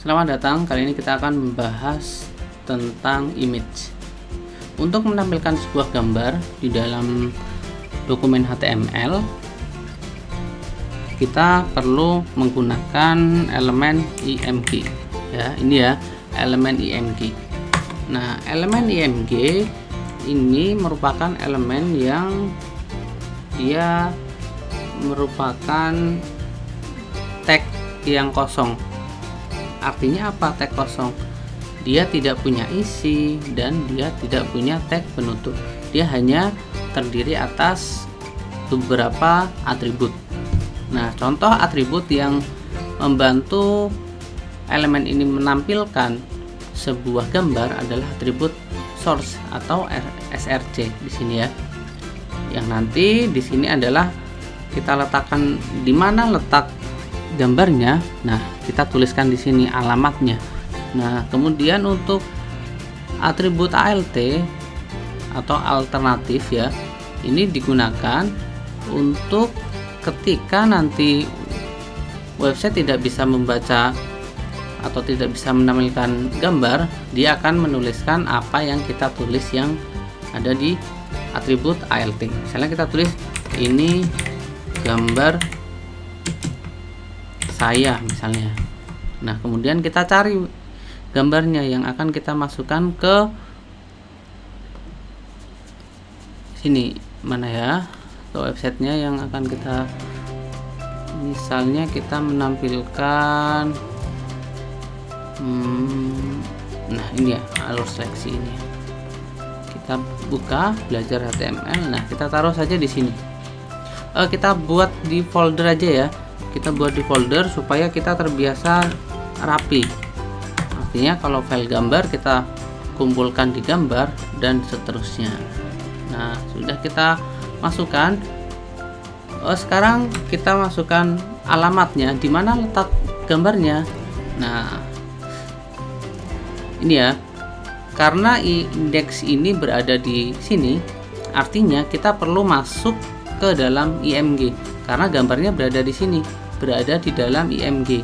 Selamat datang, kali ini kita akan membahas tentang image. Untuk menampilkan sebuah gambar di dalam dokumen HTML, kita perlu menggunakan elemen img. Ya, ini ya, elemen img. Nah, elemen img ini merupakan elemen yang dia merupakan tag yang kosong. Artinya apa tag kosong? Dia tidak punya isi dan dia tidak punya tag penutup. Dia hanya terdiri atas beberapa atribut. Nah, contoh atribut yang membantu elemen ini menampilkan sebuah gambar adalah atribut source atau src di sini ya. Yang nanti di sini adalah kita letakkan di mana letak gambarnya. Nah, kita tuliskan di sini alamatnya. Nah, kemudian untuk atribut alt atau alternatif ya, ini digunakan untuk ketika nanti website tidak bisa membaca atau tidak bisa menampilkan gambar, dia akan menuliskan apa yang kita tulis yang ada di atribut alt. Misalnya kita tulis ini gambar saya misalnya. Nah, kemudian kita cari gambarnya yang akan kita masukkan ke sini, mana ya, ke websitenya yang akan kita, misalnya kita menampilkan nah ini ya, alur seleksi ini. Kita buka belajar HTML. Nah, kita taruh saja di sini. Kita buat di folder aja ya. Kita buat di folder supaya kita terbiasa rapi. Artinya kalau file gambar kita kumpulkan di gambar dan seterusnya. Nah, sudah kita masukkan. Sekarang kita masukkan alamatnya, di mana letak gambarnya. Nah, ini ya. Karena indeks ini berada di sini, artinya kita perlu masuk ke dalam img. Karena gambarnya berada di sini, berada di dalam img.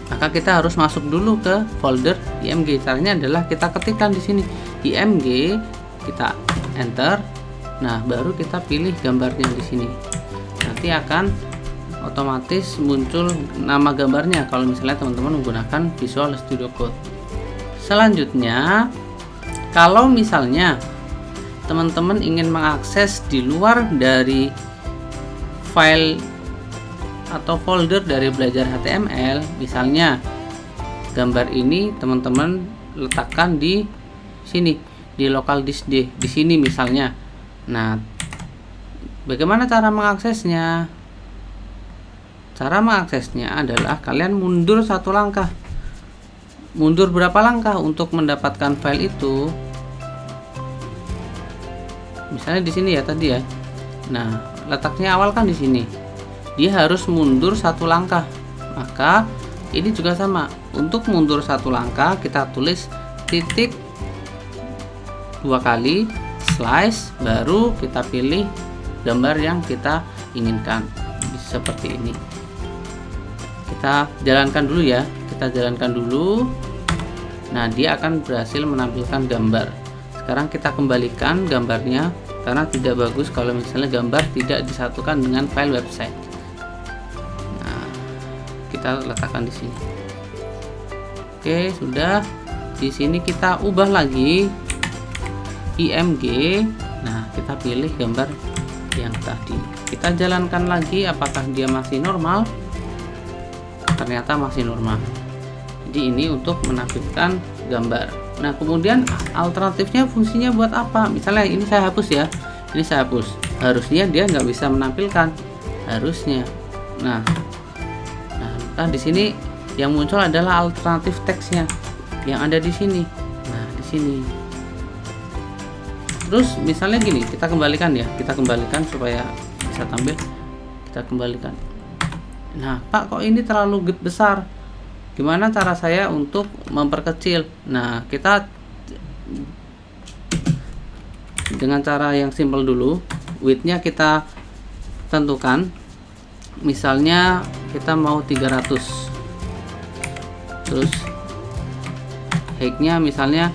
Maka kita harus masuk dulu ke folder img. Caranya adalah kita ketikkan di sini img, kita enter. Nah, baru kita pilih gambarnya di sini. Nanti akan otomatis muncul nama gambarnya kalau misalnya teman-teman menggunakan Visual Studio Code. Selanjutnya, kalau misalnya teman-teman ingin mengakses di luar dari file atau folder dari belajar HTML, misalnya gambar ini teman-teman letakkan di sini, di local disk D di sini misalnya. Nah, bagaimana cara mengaksesnya? Cara mengaksesnya adalah kalian mundur satu langkah. Mundur berapa langkah untuk mendapatkan file itu? Misalnya di sini ya tadi ya. Nah, letaknya awal kan di sini. Dia harus mundur satu langkah. Maka ini juga sama. Untuk mundur satu langkah kita tulis titik 2 kali slice, baru kita pilih gambar yang kita inginkan. Seperti ini. Kita jalankan dulu ya. Kita jalankan dulu. Nah, dia akan berhasil menampilkan gambar. Sekarang kita kembalikan gambarnya, karena tidak bagus kalau misalnya gambar tidak disatukan dengan file website. Nah, kita letakkan di sini. Oke, sudah. Di sini kita ubah lagi img. Nah, kita pilih gambar yang tadi. Kita jalankan lagi, apakah dia masih normal? Ternyata masih normal. Jadi ini untuk menampilkan gambar. Nah, kemudian alternatifnya fungsinya buat apa? Misalnya ini saya hapus ya. Ini saya hapus. Harusnya dia nggak bisa menampilkan. Harusnya. Nah, di sini yang muncul adalah alternatif teksnya yang ada di sini. Nah, di sini. Terus misalnya gini, kita kembalikan ya. Kita kembalikan supaya bisa tampil. Kita kembalikan. Nah, Pak, kok ini terlalu besar? Gimana cara saya untuk memperkecil? Nah, kita dengan cara yang simple dulu. Width-nya kita tentukan. Misalnya kita mau 300. terus height-nya misalnya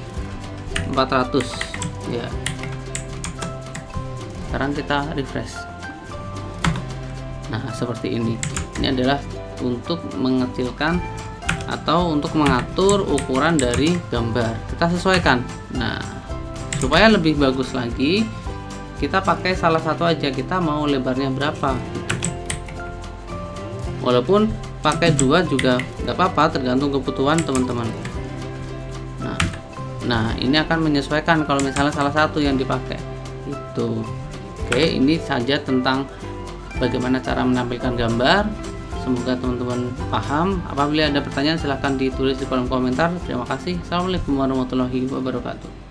400 ya. Sekarang kita refresh. Nah, seperti ini. Ini adalah untuk mengecilkan atau untuk mengatur ukuran dari gambar. Kita sesuaikan. Nah, supaya lebih bagus lagi, kita pakai salah satu aja. Kita mau lebarnya berapa? Walaupun pakai dua juga nggak apa-apa, tergantung kebutuhan teman-teman. Nah, ini akan menyesuaikan kalau misalnya salah satu yang dipakai itu. Oke, ini saja tentang bagaimana cara menampilkan gambar. Semoga teman-teman paham. Apabila ada pertanyaan silahkan ditulis di kolom komentar. Terima kasih. Assalamualaikum warahmatullahi wabarakatuh.